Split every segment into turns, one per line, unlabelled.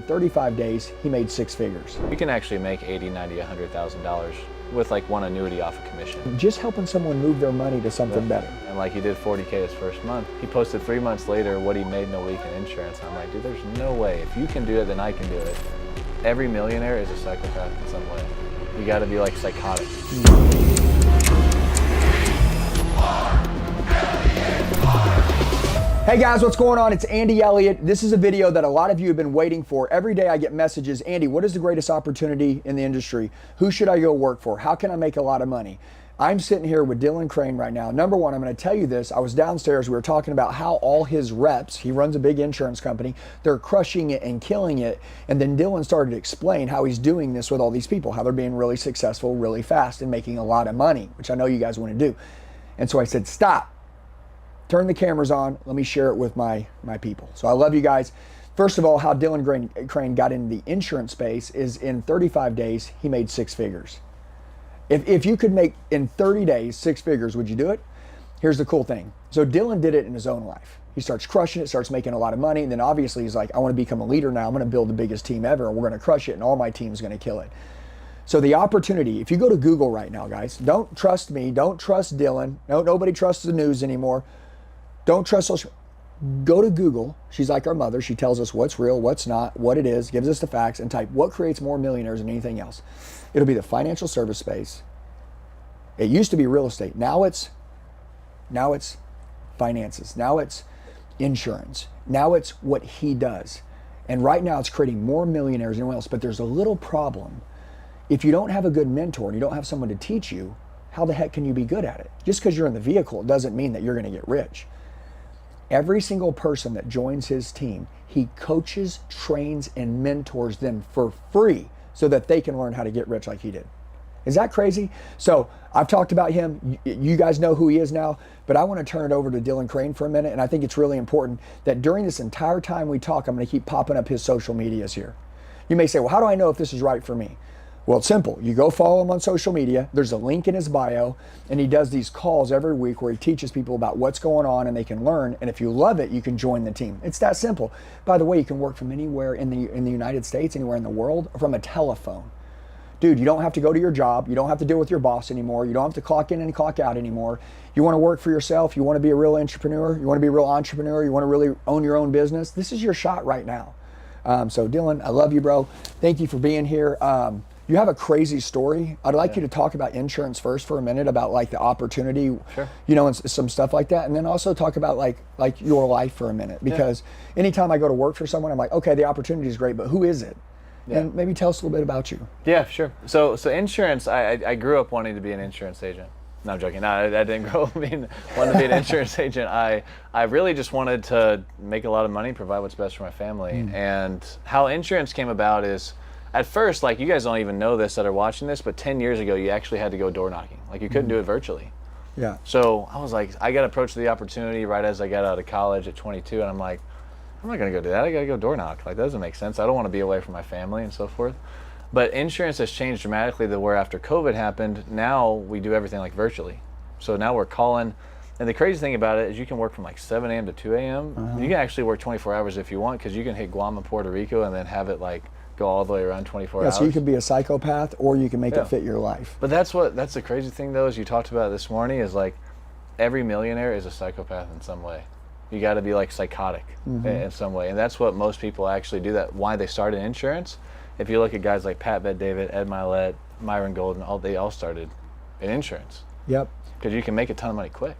35 days, he made 6 figures.
You can actually make $80, $90, $100,000 with like one annuity off a commission.
Just helping someone move their money to something better.
And like he did $40K his first month. He posted 3 months later what he made in a week in insurance. I'm like, dude, there's no way. If you can do it, then I can do it. Every millionaire is a psychopath in some way. You gotta be like psychotic.
Hey guys, what's going on? It's Andy Elliott. This is a video that a lot of you have been waiting for. Every day I get messages, Andy, what is the greatest opportunity in the industry? Who should I go work for? How can I make a lot of money? I'm sitting here with Dylan Crane right now. Number one, I'm gonna tell you this. I was downstairs, we were talking about how all his reps, he runs a big insurance company, they're crushing it and killing it. And then Dylan started to explain how he's doing this with all these people, how they're being really successful, really fast and making a lot of money, which I know you guys wanna do. And so I said, stop. Turn the cameras on, let me share it with my people. So I love you guys. First of all, how Dylan Crane got into the insurance space is in 35 days, he made 6 figures. If you could make in 30 days 6 figures, would you do it? Here's the cool thing. So Dylan did it in his own life. He starts crushing it, starts making a lot of money, and then obviously he's like, I wanna become a leader now, I'm gonna build the biggest team ever, and we're gonna crush it, and all my team's gonna kill it. So the opportunity, if you go to Google right now, guys, don't trust me, don't trust Dylan, no, nobody trusts the news anymore. Don't trust social. Go to Google. She's like our mother. She tells us what's real, what's not, what it is, gives us the facts, and type what creates more millionaires than anything else. It'll be the financial service space. It used to be real estate. Now it's finances. Now it's insurance. Now it's what he does. And right now it's creating more millionaires than anyone else. But there's a little problem. If you don't have a good mentor and you don't have someone to teach you, how the heck can you be good at it? Just because you're in the vehicle doesn't mean that you're going to get rich. Every single person that joins his team, he coaches, trains, and mentors them for free so that they can learn how to get rich like he did. Is that crazy? So I've talked about him. You guys know who he is now, but I want to turn it over to Dylan Crane for a minute. And I think it's really important that during this entire time we talk, I'm going to keep popping up his social medias here. You may say, well, how do I know if this is right for me? Well, it's simple. You go follow him on social media. There's a link in his bio, and he does these calls every week where he teaches people about what's going on and they can learn. And if you love it, you can join the team. It's that simple. By the way, you can work from anywhere in the United States, anywhere in the world, from a telephone. Dude, you don't have to go to your job. You don't have to deal with your boss anymore. You don't have to clock in and clock out anymore. You want to work for yourself. You want to be a real entrepreneur. You want to be a real entrepreneur. You want to really own your own business. This is your shot right now. So Dylan, I love you, bro. Thank you for being here. You have a crazy story. I'd like you to talk about insurance first for a minute, about like the opportunity,
sure,
you know, and some stuff like that. And then also talk about like your life for a minute, because anytime I go to work for someone, I'm like, okay, the opportunity is great, but who is it? Yeah. And maybe tell us a little bit about you.
Yeah, sure. So insurance, I grew up wanting to be an insurance agent. No, I'm joking. No, I didn't grow up wanting to be an insurance agent. I really just wanted to make a lot of money, provide what's best for my family. And how insurance came about is, at first, like, you guys don't even know this that are watching this, but 10 years ago, you actually had to go door knocking. Like, you couldn't do it virtually.
Yeah.
So I was like, I got approached the opportunity right as I got out of college at 22, and I'm like, I'm not gonna go do that. I gotta go door knock. Like, that doesn't make sense. I don't want to be away from my family and so forth. But insurance has changed dramatically to where after COVID happened, now we do everything like virtually. So now we're calling, and the crazy thing about it is you can work from like 7 a.m. to 2 a.m. You can actually work 24 hours if you want, because you can hit Guam and Puerto Rico and then have it like go all the way around 24 hours.
So you can be a psychopath, or you can make it fit your life.
But that's the crazy thing though, is you talked about this morning, is like every millionaire is a psychopath in some way. You got to be like psychotic in some way. And that's what most people actually do, that why they started insurance. If you look at guys like Pat Bet-David, Ed Milet, Myron Golden, they all started in insurance.
Yep.
Because you can make a ton of money quick.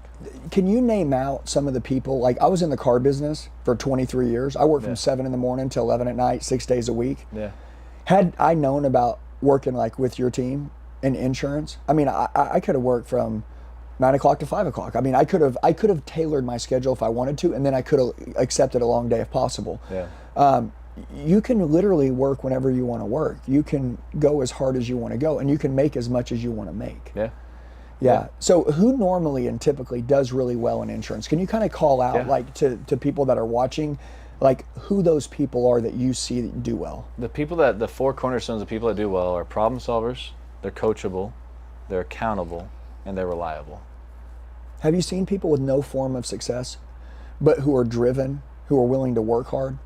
Can you name out some of the people? Like, I was in the car business for 23 years. I worked from 7 in the morning till 11 at night, 6 days a week.
Yeah.
Had I known about working like with your team in insurance, I mean, I could have worked from 9 o'clock to 5 o'clock. I mean, I could have tailored my schedule if I wanted to, and then I could have accepted a long day if possible.
Yeah.
You can literally work whenever you want to work. You can go as hard as you want to go, and you can make as much as you want to make.
Yeah.
Yeah. So who normally and typically does really well in insurance? Can you kind of call out like to people that are watching, like who those people are that you see that do well?
The people the 4 cornerstones of people that do well are problem solvers, they're coachable, they're accountable, and they're reliable.
Have you seen people with no form of success, but who are driven, who are willing to work hard?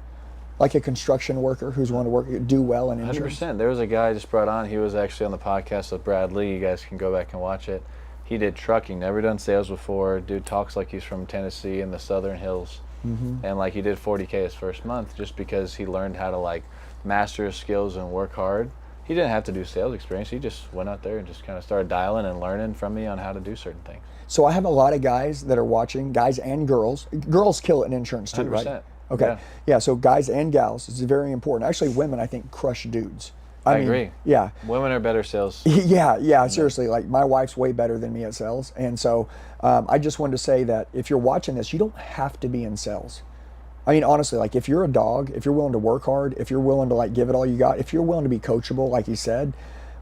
like a construction worker who's wanting to do well in insurance?
100%. There was a guy I just brought on. He was actually on the podcast with Brad Lee. You guys can go back and watch it. He did trucking, never done sales before. Dude talks like he's from Tennessee in the Southern Hills. And like he did $40K his first month just because he learned how to like master his skills and work hard. He didn't have to do sales experience. He just went out there and just kind of started dialing and learning from me on how to do certain things.
So I have a lot of guys that are watching, guys and girls. Girls kill it in insurance too,
100%.
right? Okay. Yeah, so guys and gals, it's very important. Actually, women, I think, crush dudes.
I
mean,
agree.
Yeah.
Women are better sales.
Yeah, seriously. Like, my wife's way better than me at sales. And so I just wanted to say that if you're watching this, you don't have to be in sales. I mean, honestly, like, if you're a dog, if you're willing to work hard, if you're willing to, like, give it all you got, if you're willing to be coachable, like he said,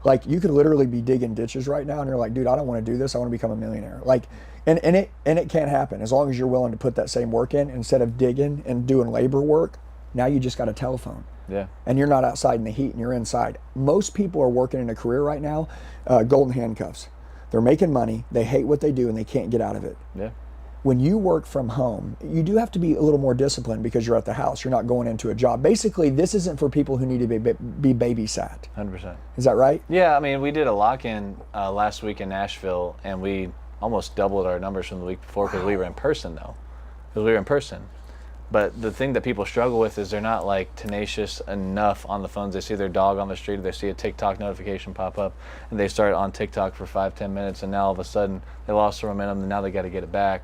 like, you could literally be digging ditches right now and you're like, dude, I don't want to do this. I want to become a millionaire. Like, and it can happen as long as you're willing to put that same work in. Instead of digging and doing labor work, now you just got a telephone.
Yeah.
And you're not outside in the heat and you're inside. Most people are working in a career right now, golden handcuffs. They're making money, they hate what they do, and they can't get out of it.
Yeah.
When you work from home, you do have to be a little more disciplined because you're at the house. You're not going into a job. Basically, this isn't for people who need to be babysat.
100%.
Is that right?
Yeah, I mean, we did a lock-in last week in Nashville, and we almost doubled our numbers from the week before because we were in person, though. Because we were in person. But the thing that people struggle with is they're not like tenacious enough on the phones. They see their dog on the street, they see a TikTok notification pop up, and they start on TikTok for 5-10 minutes, and now all of a sudden they lost their momentum, and now they got to get it back.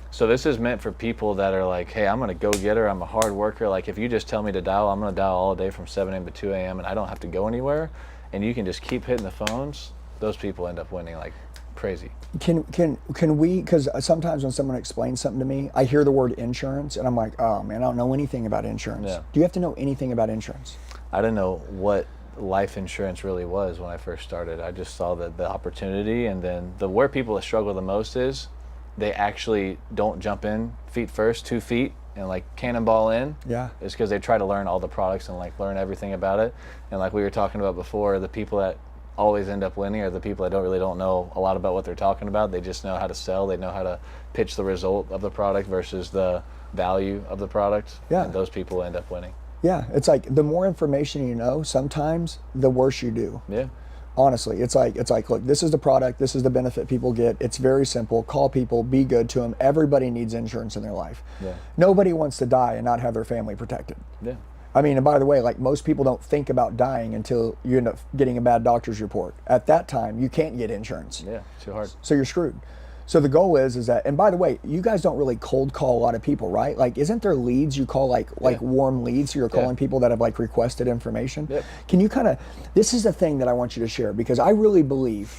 So this is meant for people that are like, hey, I'm going to go get her. I'm a hard worker. Like, if you just tell me to dial, I'm going to dial all day from 7 a.m. to 2 a.m. and I don't have to go anywhere, and you can just keep hitting the phones. Those people end up winning like crazy.
Can we, because sometimes when someone explains something to me, I hear the word insurance and I'm like, oh man, I don't know anything about insurance.
Yeah.
Do you have to know anything about insurance?
I didn't know what life insurance really was when I first started. I just saw the opportunity, and then where people struggle the most is they actually don't jump in feet first, 2 feet, and like cannonball in.
Yeah.
It's because they try to learn all the products and like learn everything about it. And like we were talking about before, the people that always end up winning are the people that don't know a lot about what they're talking about. They just know how to sell. They know how to pitch the result of the product versus the value of the product.
Yeah.
And those people end up winning.
Yeah, it's like the more information you know, sometimes the worse you do.
Yeah.
Honestly, it's like, look, this is the product, this is the benefit people get. It's very simple. Call people, be good to them. Everybody needs insurance in their life.
Yeah.
Nobody wants to die and not have their family protected.
Yeah.
I mean, and by the way, like, most people don't think about dying until you end up getting a bad doctor's report. At that time, you can't get insurance.
Yeah, too hard.
So you're screwed. So the goal is that, and by the way, you guys don't really cold call a lot of people, right? Like, isn't there leads you call like warm leads? So you're calling people that have like requested information.
Yep.
Can you this is the thing that I want you to share, because I really believe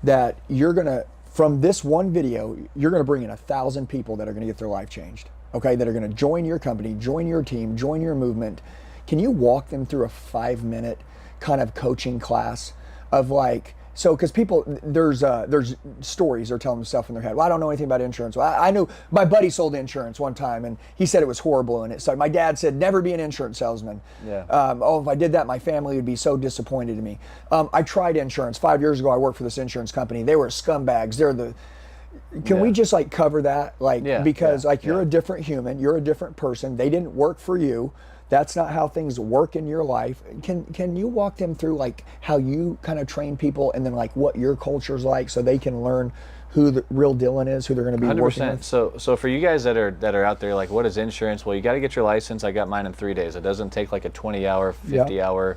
that you're gonna, from this one video, you're gonna bring in 1,000 people that are gonna get their life changed. Okay, that are gonna join your company, join your team, join your movement. Can you walk them through a 5-minute kind of coaching class of like, so, because people, there's stories they're telling themselves in their head. Well, I don't know anything about insurance. Well, I knew my buddy sold insurance one time, and he said it was horrible. And so my dad said, never be an insurance salesman.
Yeah.
If I did that, my family would be so disappointed in me. I tried insurance 5 years ago. I worked for this insurance company. They were scumbags. Can we just like cover that? Like, because you're a different human, you're a different person. They didn't work for you. That's not how things work in your life. Can you walk them through like how you kind of train people, and then like what your culture's like, so they can learn who the real Dylan is, who they're going to be
100%.
working with?
So for you guys that are out there, like, what is insurance? Well, you got to get your license. I got mine in 3 days. It doesn't take like a 20-hour, 50-hour,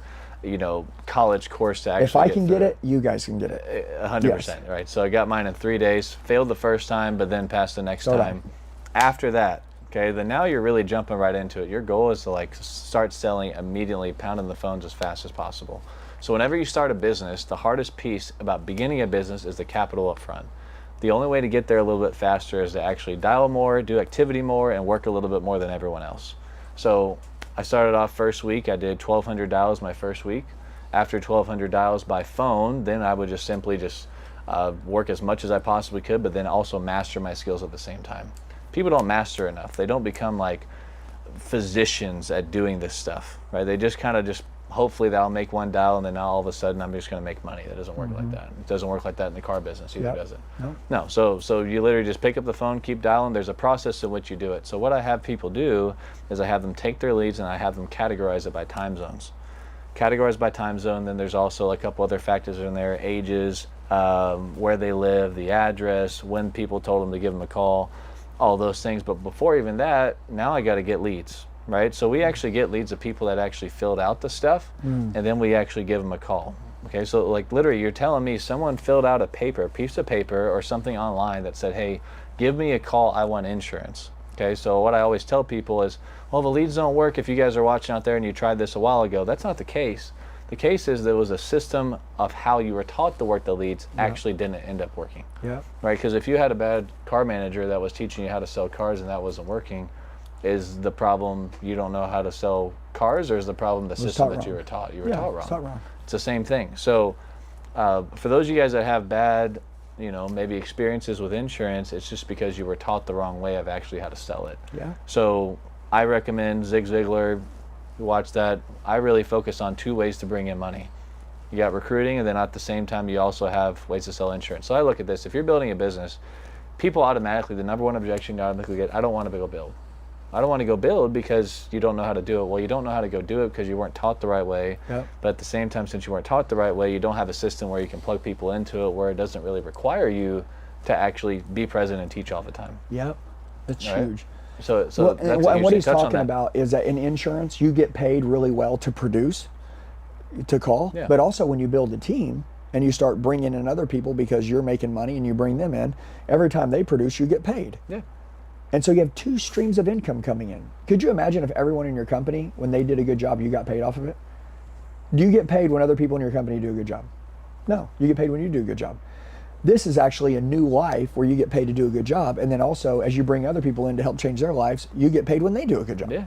college course to actually. If
I can get it, you guys can get it.
100%, right? So I got mine in 3 days. Failed the first time, but then passed the next time. After that. Okay, then now you're really jumping right into it. Your goal is to like start selling immediately, pounding the phones as fast as possible. So whenever you start a business, the hardest piece about beginning a business is the capital up front. The only way to get there a little bit faster is to actually dial more, do activity more, and work a little bit more than everyone else. So I started off first week, I did 1,200 dials my first week. After 1,200 dials by phone, then I would just simply work as much as I possibly could, but then also master my skills at the same time. People don't master enough. They don't become like physicians at doing this stuff, right? They just kind of just, hopefully that'll make one dial and then now all of a sudden I'm just going to make money. That doesn't work like that. It doesn't work like that in the car business either, does it? No. So you literally just pick up the phone, keep dialing. There's a process in which you do it. So what I have people do is I have them take their leads and I have them categorize it by time zones. Categorized by time zone, then there's also a couple other factors in there, ages, where they live, the address, when people told them to give them a call, all those things. But before even that, now I got to get leads, right? So we actually get leads of people that actually filled out the stuff, and then we actually give them a call. Okay, so like literally you're telling me someone filled out a piece of paper or something online that said, hey, give me a call, I want insurance. Okay, so what I always tell people is, well, the leads don't work if you guys are watching out there and you tried this a while ago. That's not the case. The case is there was a system of how you were taught to work the leads actually didn't end up working. Yeah. Right, because if you had a bad car manager that was teaching you how to sell cars and that wasn't working, is the problem you don't know how to sell cars, or is the problem the system that you were taught? You were taught wrong. Taught wrong. It's the same thing. So for those of you guys that have bad, maybe experiences with insurance, it's just because you were taught the wrong way of actually how to sell it. Yeah. So I recommend Zig Ziglar. Watch that. I really focus on 2 ways to bring in money. You got recruiting, and then at the same time you also have ways to sell insurance. So I look at this. If you're building a business, people automatically, the number one objection you automatically get, I don't want to go build. I don't want to go build because you don't know how to do it. Well, you don't know how to go do it because you weren't taught the right way. Yep. But at the same time, since you weren't taught the right way, you don't have a system where you can plug people into it, where it doesn't really require you to actually be present and teach all the time.
Yep, that's huge.
So
and what he's talking about is that in insurance, you get paid really well to produce, to call, but also when you build a team and you start bringing in other people because you're making money and you bring them in, every time they produce, you get paid. Yeah. And so you have 2 streams of income coming in. Could you imagine if everyone in your company, when they did a good job, you got paid off of it? Do you get paid when other people in your company do a good job? No, you get paid when you do a good job. This is actually a new life where you get paid to do a good job. And then also, as you bring other people in to help change their lives, you get paid when they do a good job. Yeah.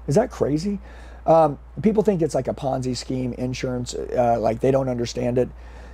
Is that crazy? People think it's like a Ponzi scheme, insurance, like they don't understand it.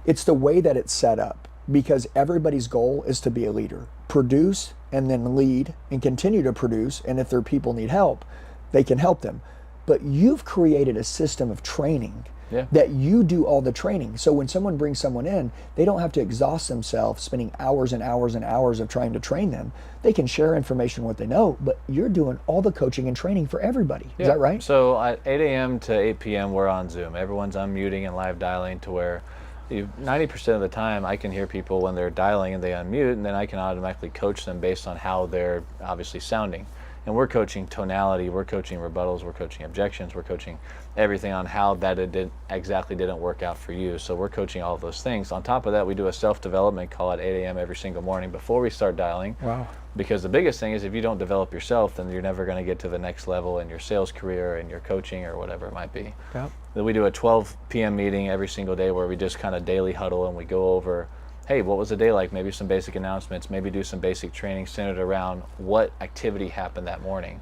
It's the way that it's set up, because everybody's goal is to be a leader. Produce and then lead and continue to produce. And if their people need help, they can help them. But you've created a system of training that you do all the training. So when someone brings someone in, they don't have to exhaust themselves spending hours and hours and hours of trying to train them. They can share information, what they know, but you're doing all the coaching and training for everybody. Is that right?
So at 8 a.m. to 8 p.m. we're on Zoom. Everyone's unmuting and live dialing to where 90% of the time I can hear people when they're dialing and they unmute, and then I can automatically coach them based on how they're obviously sounding. And we're coaching tonality, we're coaching rebuttals, we're coaching objections, we're coaching everything on how that it exactly didn't work out for you. So we're coaching all of those things. On top of that, we do a self-development call at 8 a.m. every single morning before we start dialing. Wow. Because the biggest thing is if you don't develop yourself, then you're never going to get to the next level in your sales career and your coaching or whatever it might be. Yep. Then we do a 12 p.m. meeting every single day where we just kind of daily huddle and we go over, hey, what was the day like? Maybe some basic announcements, maybe do some basic training centered around what activity happened that morning.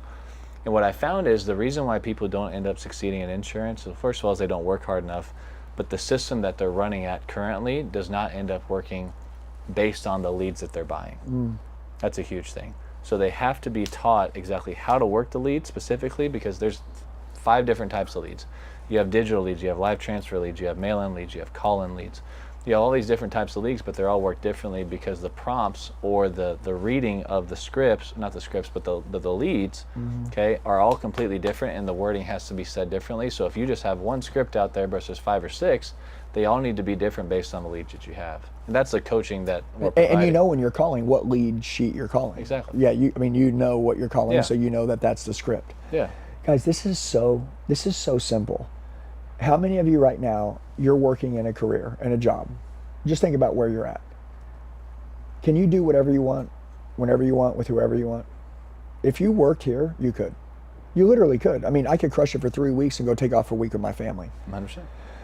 And what I found is the reason why people don't end up succeeding in insurance, well, first of all, is they don't work hard enough, but the system that they're running at currently does not end up working based on the leads that they're buying. That's a huge thing. So they have to be taught exactly how to work the leads specifically, because there's 5 different types of leads. You have digital leads, you have live transfer leads, you have mail-in leads, you have call-in leads. You have all these different types of leads, but they're all worked differently because the prompts or the reading of the scripts, not the scripts, but the leads, okay, are all completely different, and the wording has to be said differently. So if you just have one script out there versus 5 or 6, they all need to be different based on the leads that you have. And that's the coaching that we're providing. And
you know when you're calling what lead sheet you're calling.
Exactly.
Yeah, you know what you're calling, so you know that that's the script.
Yeah.
Guys, this is so simple. How many of you right now, you're working in a career, in a job? Just think about where you're at. Can you do whatever you want, whenever you want, with whoever you want? If you worked here, you could. You literally could. I mean, I could crush it for 3 weeks and go take off for a week with my family.
100%.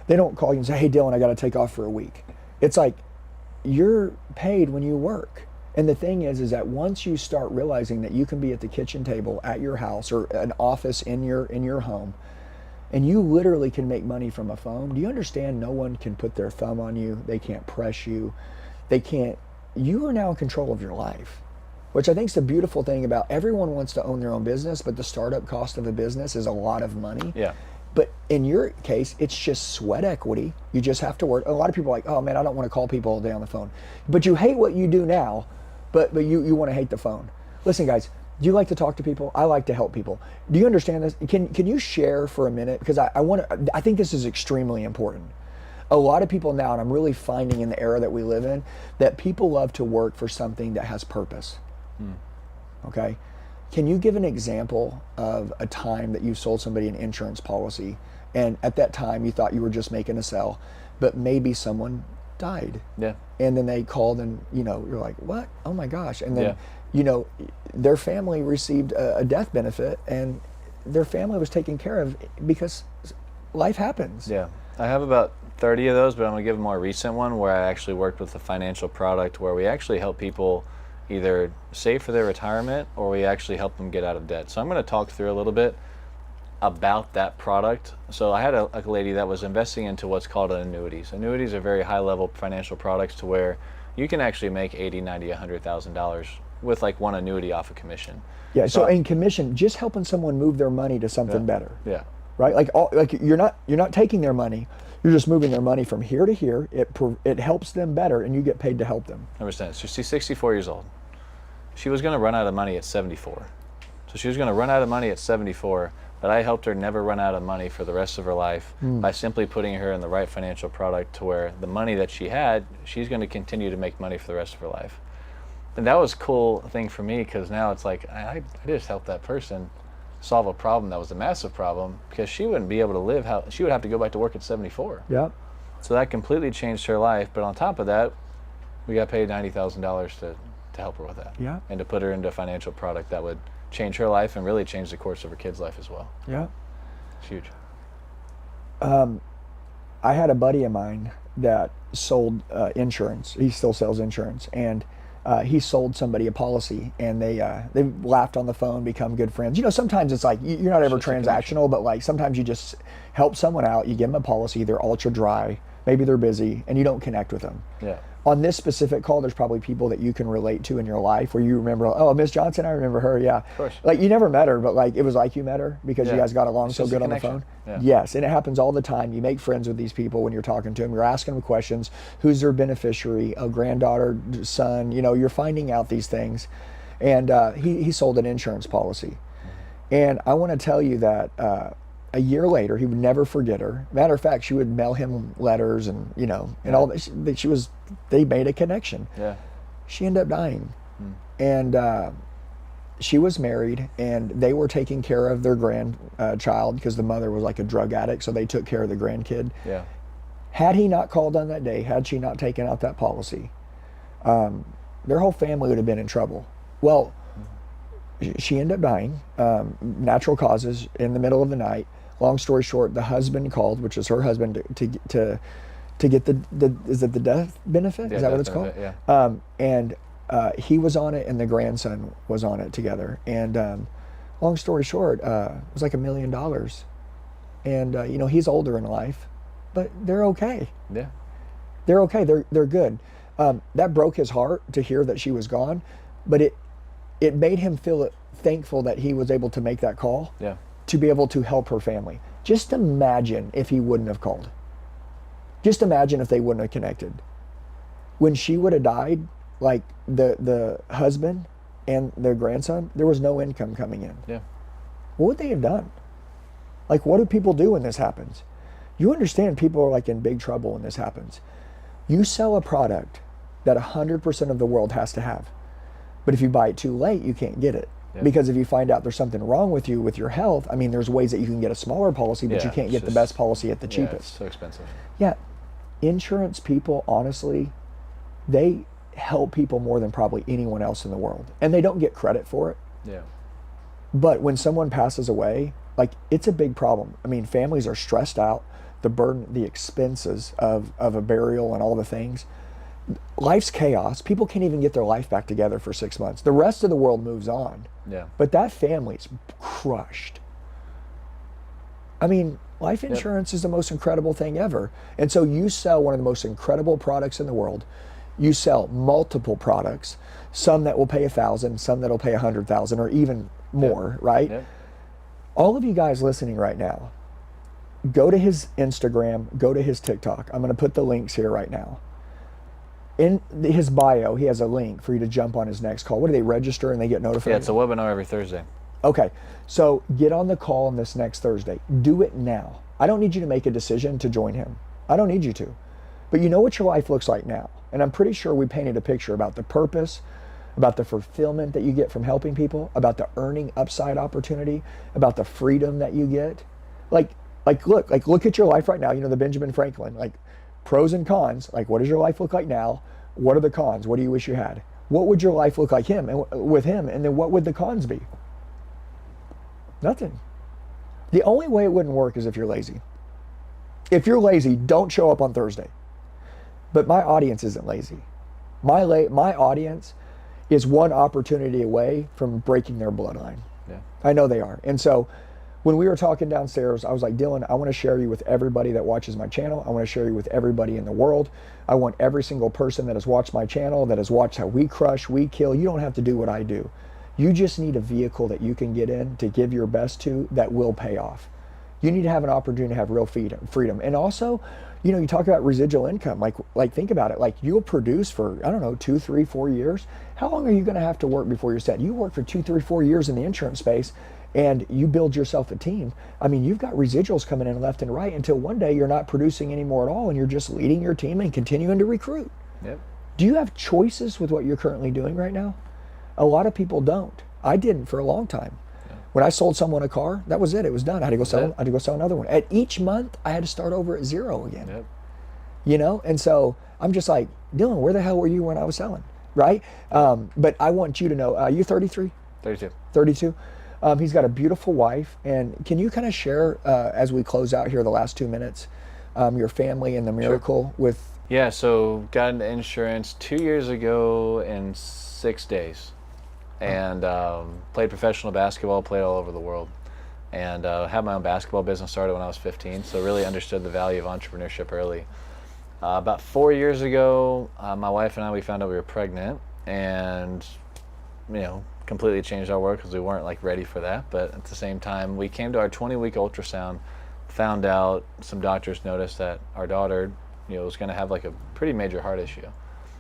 They don't call you and say, hey, Dylan, I got to take off for a week. It's like, you're paid when you work. And the thing is that once you start realizing that you can be at the kitchen table at your house or an office in your home, and you literally can make money from a phone. Do you understand no one can put their thumb on you? They can't press you. You are now in control of your life. which I think is the beautiful thing about everyone wants to own their own business, but the startup cost of a business is a lot of money.
Yeah.
But in your case, it's just sweat equity. You just have to work. A lot of people are like, oh man, I don't want to call people all day on the phone. But you hate what you do now, but you want to hate the phone. Listen, guys, do you like to talk to people? I like to help people. Do you understand this? Can you share for a minute? Because I think this is extremely important. A lot of people now, and I'm really finding in the era that we live in, that people love to work for something that has purpose. Okay? Can you give an example of a time that you sold somebody an insurance policy, and at that time you thought you were just making a sell, but maybe someone died?
Yeah.
And then they called and, you're like, what? Oh my gosh. And then, their family received a death benefit, and their family was taken care of because life happens.
Yeah. I have about 30 of those, but I'm going to give a more recent one where I actually worked with a financial product where we actually help people either save for their retirement or we actually help them get out of debt. So I'm going to talk through a little bit about that product. So I had a lady that was investing into what's called annuities. Annuities are very high level financial products to where you can actually make $80, $90, $100,000 with like one annuity off a commission.
Yeah, so in commission, just helping someone move their money to something better.
Yeah.
Right? Like you're not taking their money, you're just moving their money from here to here. It helps them better, and you get paid to help them.
Understand. So she's 64 years old. She was going to run out of money at 74. So she was going to run out of money at 74, but I helped her never run out of money for the rest of her life by simply putting her in the right financial product to where the money that she had, she's going to continue to make money for the rest of her life. And that was a cool thing for me because now it's like I just helped that person solve a problem that was a massive problem because she wouldn't be able to live she would have to go back to work at 74.
Yeah.
So that completely changed her life. But on top of that, we got paid $90,000 to help her with that.
Yeah.
And to put her into a financial product that would change her life and really change the course of her kid's life as well.
Yeah.
It's huge.
I had a buddy of mine that sold insurance. He still sells insurance, and he sold somebody a policy, and they laughed on the phone, become good friends. Sometimes it's like you're not ever transactional, but like sometimes you just help someone out. You give them a policy. They're ultra dry. Maybe they're busy, and you don't connect with them.
Yeah.
On this specific call, there's probably people that you can relate to in your life where you remember, oh, Miss Johnson, I remember her, yeah.
Of course.
Like you never met her, but like it was like you met her because you guys got along
It's
so
just
good
a
on the
connection.
phone.
Yeah.
Yes, and it happens all the time. You make friends with these people when you're talking to them. You're asking them questions. Who's their beneficiary? A granddaughter, son. You're finding out these things. And he sold an insurance policy. And I want to tell you that a year later, he would never forget her. Matter of fact, she would mail him letters and, and all that. They made a connection.
Yeah.
She ended up dying. And she was married, and they were taking care of their grandchild because the mother was like a drug addict, so they took care of the grandkid.
Yeah.
Had he not called on that day, had she not taken out that policy, their whole family would have been in trouble. Well, she ended up dying, natural causes, in the middle of the night. Long story short, the husband called, which is her husband, to get the is it the death benefit?
Yeah,
is that what
death
it's called?
benefit,
And he was on it, and the grandson was on it together. And long story short, it was like $1 million. And he's older in life, but they're okay.
Yeah.
They're okay. They're good. That broke his heart to hear that she was gone, but it made him feel thankful that he was able to make that call.
Yeah.
To be able to help her family. Just imagine if he wouldn't have called. Just imagine if they wouldn't have connected. When she would have died, like the husband and their grandson, there was no income coming in.
Yeah. What
would they have done? Like, what do people do when this happens? You understand people are like in big trouble when this happens. You sell a product that 100% of the world has to have. But if you buy it too late, you can't get it. Yeah. Because if you find out there's something wrong with you with your health, I mean, there's ways that you can get a smaller policy, but you can't get the best policy at the cheapest.
It's so expensive.
Yeah. Insurance people, honestly, they help people more than probably anyone else in the world. And they don't get credit for it.
Yeah.
But when someone passes away, like, it's a big problem. I mean, families are stressed out, the burden, the expenses of a burial and all the things. Life's chaos. People can't even get their life back together for 6 months. The rest of the world moves on.
Yeah.
But that family's crushed. I mean, life insurance is the most incredible thing ever. And so you sell one of the most incredible products in the world. you sell multiple products, some that will pay 1,000, some that'll pay 100,000 or even more, right?
Yep.
All of you guys listening right now, go to his Instagram, go to his TikTok. I'm going to put the links here right now. In his bio, he has a link for you to jump on his next call. What do they register and they get notified?
Yeah, it's a webinar every Thursday.
Okay, so get on the call on this next Thursday. Do it now. I don't need you to make a decision to join him. I don't need you to. But you know what your life looks like now. And I'm pretty sure we painted a picture about the purpose, about the fulfillment that you get from helping people, about the earning upside opportunity, about the freedom that you get. Look at your life right now. You know, the Benjamin Franklin, like pros and cons. Like, what does your life look like now? What are the cons? What do you wish you had? What would your life look like with him? And then what would the cons be? Nothing. The only way it wouldn't work is if you're lazy. If you're lazy, don't show up on Thursday. But my audience isn't lazy. My audience is one opportunity away from breaking their bloodline.
Yeah.
I know they are. And so when we were talking downstairs, I was like, Dylan, I want to share you with everybody that watches my channel. I want to share you with everybody in the world. I want every single person that has watched my channel, that has watched how we crush, we kill. You don't have to do what I do. You just need a vehicle that you can get in to give your best to that will pay off. You need to have an opportunity to have real freedom. And also, you know, you talk about residual income. Like think about it. Like you'll produce for, I don't know, 2, 3, 4 years. How long are you going to have to work before you're set? You work for 2, 3, 4 years in the insurance space and you build yourself a team. I mean, you've got residuals coming in left and right until one day you're not producing anymore at all and you're just leading your team and continuing to recruit.
Yep.
Do you have choices with what you're currently doing right now? A lot of people don't. I didn't for a long time. Yeah. When I sold someone a car, that was it. It was done. I had to go sell. I had to go sell another one. At each month, I had to start over at zero again. Yep. You know, and so I'm just like, Dylan, where the hell were you when I was selling, right? But I want you to know, you're 33?
32.
32. He's got a beautiful wife. And can you kind of share, as we close out here the last 2 minutes, your family and the miracle with?
Yeah, so got into insurance 2 years ago in 6 days. And played professional basketball, played all over the world. And had my own basketball business started when I was 15, so really understood the value of entrepreneurship early. About 4 years ago, my wife and I, we found out we were pregnant, and you know, completely changed our work because we weren't like ready for that. But at the same time, we came to our 20-week ultrasound, found out some doctors noticed that our daughter, you know, was going to have like a pretty major heart issue.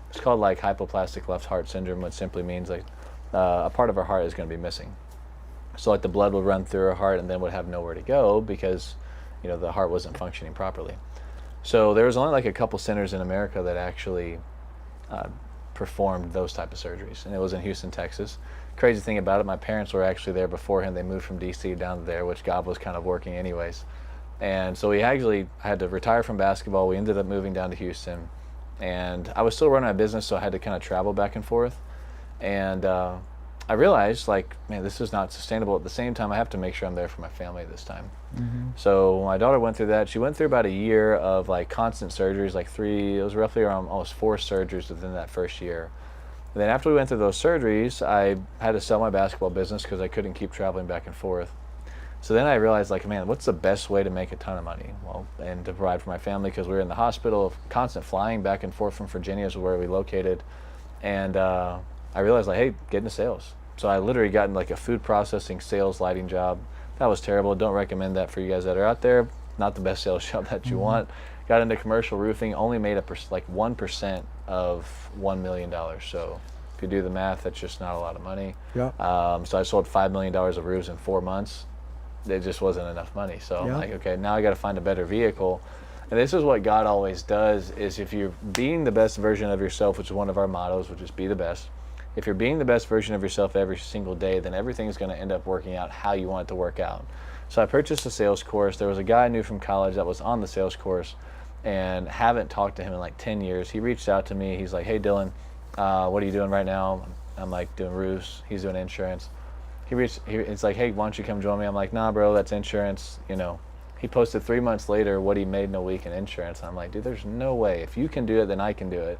It's called like hypoplastic left heart syndrome, which simply means like a part of her heart is going to be missing. So like the blood would run through her heart and then would have nowhere to go because, you know, the heart wasn't functioning properly. So there was only like a couple centers in America that actually performed those type of surgeries, and it was in Houston, Texas. Crazy thing about it, my parents were actually there beforehand. They moved from DC down there, which God was kind of working anyways. And so I had to retire from basketball. We ended up moving down to Houston, and I was still running my business, so I had to kind of travel back and forth. And I realized, like, man, this is not sustainable. At the same time, I have to make sure I'm there for my family this time. Mm-hmm. So my daughter went through that. She went through about a year of like constant surgeries, it was roughly around almost 4 surgeries within that first year. And then after we went through those surgeries, I had to sell my basketball business because I couldn't keep traveling back and forth. So then I realized, like, man, what's the best way to make a ton of money? Well, and to provide for my family, because we were in the hospital, constant flying back and forth from Virginia is where we located. And I realized, like, hey, get into sales. So I literally got in like a food processing sales lighting job. That was terrible. Don't recommend that for you guys that are out there. Not the best sales job that you want. Got into commercial roofing, only made like 1% of $1 million. So if you do the math, that's just not a lot of money. Yeah. So I sold $5 million of roofs in 4 months. It just wasn't enough money. So I'm like, okay, now I got to find a better vehicle. And this is what God always does, is if you're being the best version of yourself, which is one of our mottos, which is be the best. If you're being the best version of yourself every single day, then everything's going to end up working out how you want it to work out. So I purchased a sales course. There was a guy I knew from college that was on the sales course and haven't talked to him in like 10 years. He reached out to me. He's like, hey, Dylan, what are you doing right now? I'm like, doing roofs. He's doing insurance. It's like, hey, why don't you come join me? I'm like, nah, bro, that's insurance. You know, he posted 3 months later what he made in a week in insurance. I'm like, dude, there's no way. If you can do it, then I can do it.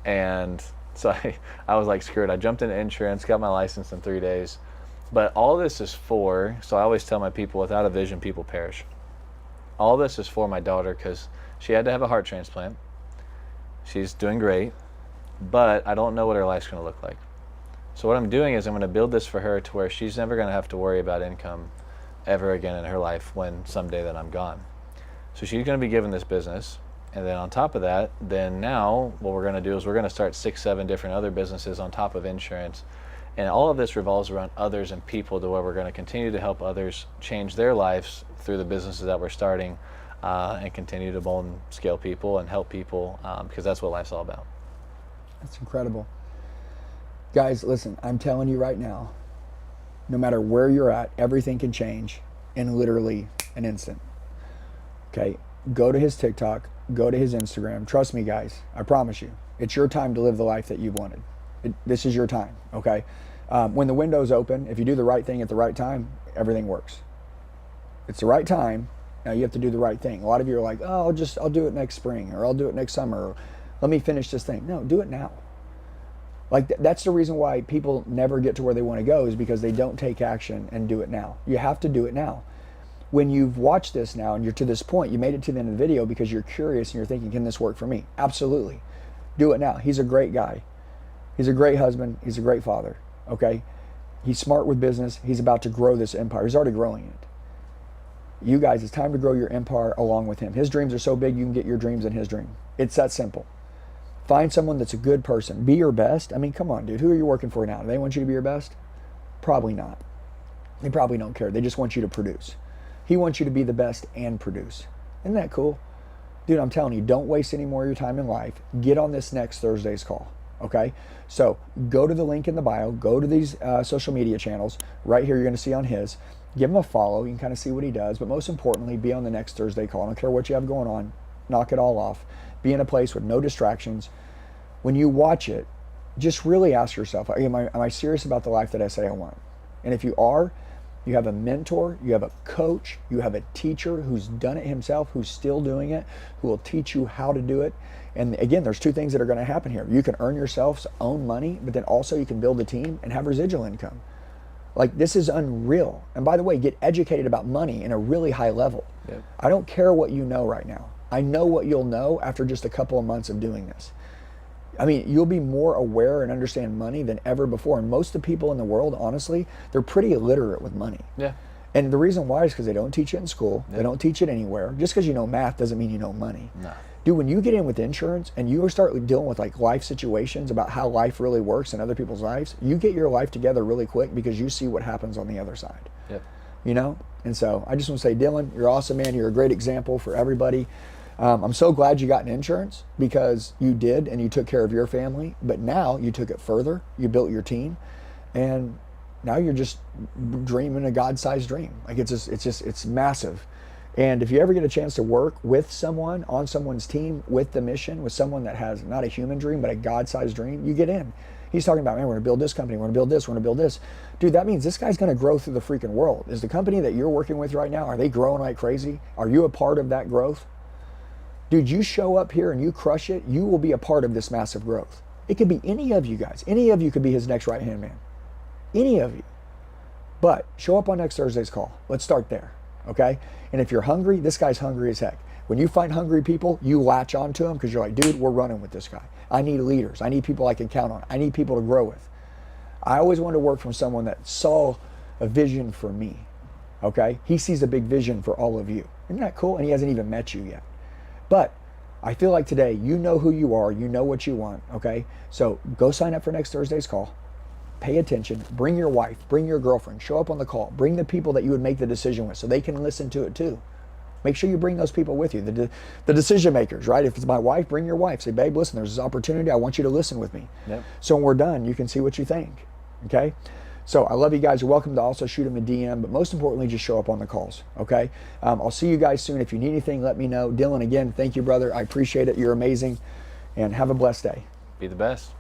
And so I was like, screw it. I jumped into insurance, got my license in 3 days. But all this is for, so I always tell my people, without a vision, people perish. All this is for my daughter because she had to have a heart transplant. She's doing great. but I don't know what her life's going to look like. So what I'm doing is I'm going to build this for her to where she's never going to have to worry about income ever again in her life when someday that I'm gone. So she's going to be given this business. And then on top of that, then now what we're going to do is we're going to start 6, 7 different other businesses on top of insurance. And all of this revolves around others and people, to where we're going to continue to help others change their lives through the businesses that we're starting, and continue to mold and scale people and help people, because that's what life's all about.
That's incredible. Guys, listen, I'm telling you right now, no matter where you're at, everything can change in literally an instant. Okay, go to his TikTok, go to his Instagram. Trust me, guys, I promise you, it's your time to live the life that you've wanted. This is your time, okay? When the window's open, if you do the right thing at the right time, everything works. It's the right time. Now you have to do the right thing. A lot of you are like, oh, I'll do it next spring, or I'll do it next summer, or let me finish this thing. No, do it now. Like that's the reason why people never get to where they want to go, is because they don't take action and do it now. You have to do it now. When you've watched this now and you're to this point, you made it to the end of the video because you're curious and you're thinking, can this work for me? Absolutely. Do it now. He's a great guy. He's a great husband. He's a great father. Okay? He's smart with business. He's about to grow this empire. He's already growing it. You guys, it's time to grow your empire along with him. His dreams are so big, you can get your dreams in his dream. It's that simple. Find someone that's a good person. Be your best. I mean, come on, dude. Who are you working for now? Do they want you to be your best? Probably not. They probably don't care. They just want you to produce. He wants you to be the best and produce. Isn't that cool? Dude, I'm telling you, don't waste any more of your time in life. Get on this next Thursday's call. Okay? So go to the link in the bio. Go to these social media channels. Right here, you're going to see on his. Give him a follow. You can kind of see what he does. But most importantly, be on the next Thursday call. I don't care what you have going on. Knock it all off. Be in a place with no distractions. When you watch it, just really ask yourself, am I serious about the life that I say I want? And if you are, you have a mentor, you have a coach, you have a teacher who's done it himself, who's still doing it, who will teach you how to do it. And again, there's 2 things that are going to happen here. You can earn yourself's own money, but then also you can build a team and have residual income. Like, this is unreal. And by the way, get educated about money in a really high level.
Yep.
I don't care what you know right now. I know what you'll know after just a couple of months of doing this. I mean, you'll be more aware and understand money than ever before. And most of the people in the world, honestly, they're pretty illiterate with money.
Yeah.
And the reason why is because they don't teach it in school.
Yeah.
They don't teach it anywhere. Just because you know math doesn't mean you know money.
No.
Dude, when you get in with insurance and you start dealing with like life situations about how life really works in other people's lives, you get your life together really quick because you see what happens on the other side.
Yep.
You know? And so I just want to say, Dylan, you're awesome, man. You're a great example for everybody. I'm so glad you got an insurance, because you did, and you took care of your family. But now you took it further. You built your team, and now you're just dreaming a God-sized dream. Like it's massive. And if you ever get a chance to work with someone on someone's team with the mission, with someone that has not a human dream but a God-sized dream, you get in. He's talking about, man, we're gonna build this company, we're gonna build this, we're gonna build this. Dude, that means this guy's gonna grow through the freaking world. Is the company that you're working with right now, are they growing like crazy? Are you a part of that growth? Dude, you show up here and you crush it, you will be a part of this massive growth. It could be any of you guys. Any of you could be his next right-hand man. Any of you. But show up on next Thursday's call. Let's start there, okay? And if you're hungry, this guy's hungry as heck. When you find hungry people, you latch onto them because you're like, dude, we're running with this guy. I need leaders. I need people I can count on. I need people to grow with. I always wanted to work from someone that saw a vision for me, okay? He sees a big vision for all of you. Isn't that cool? And he hasn't even met you yet. But I feel like today, you know who you are, you know what you want, okay? So go sign up for next Thursday's call. Pay attention. Bring your wife, bring your girlfriend, show up on the call. Bring the people that you would make the decision with so they can listen to it too. Make sure you bring those people with you, the decision makers, right? If it's my wife, bring your wife. Say, babe, listen, there's this opportunity. I want you to listen with me.
Yep.
So when we're done, you can see what you think, okay? So I love you guys. You're welcome to also shoot them a DM, but most importantly, just show up on the calls, okay? I'll see you guys soon. If you need anything, let me know. Dylan, again, thank you, brother. I appreciate it. You're amazing, and have a blessed day.
Be the best.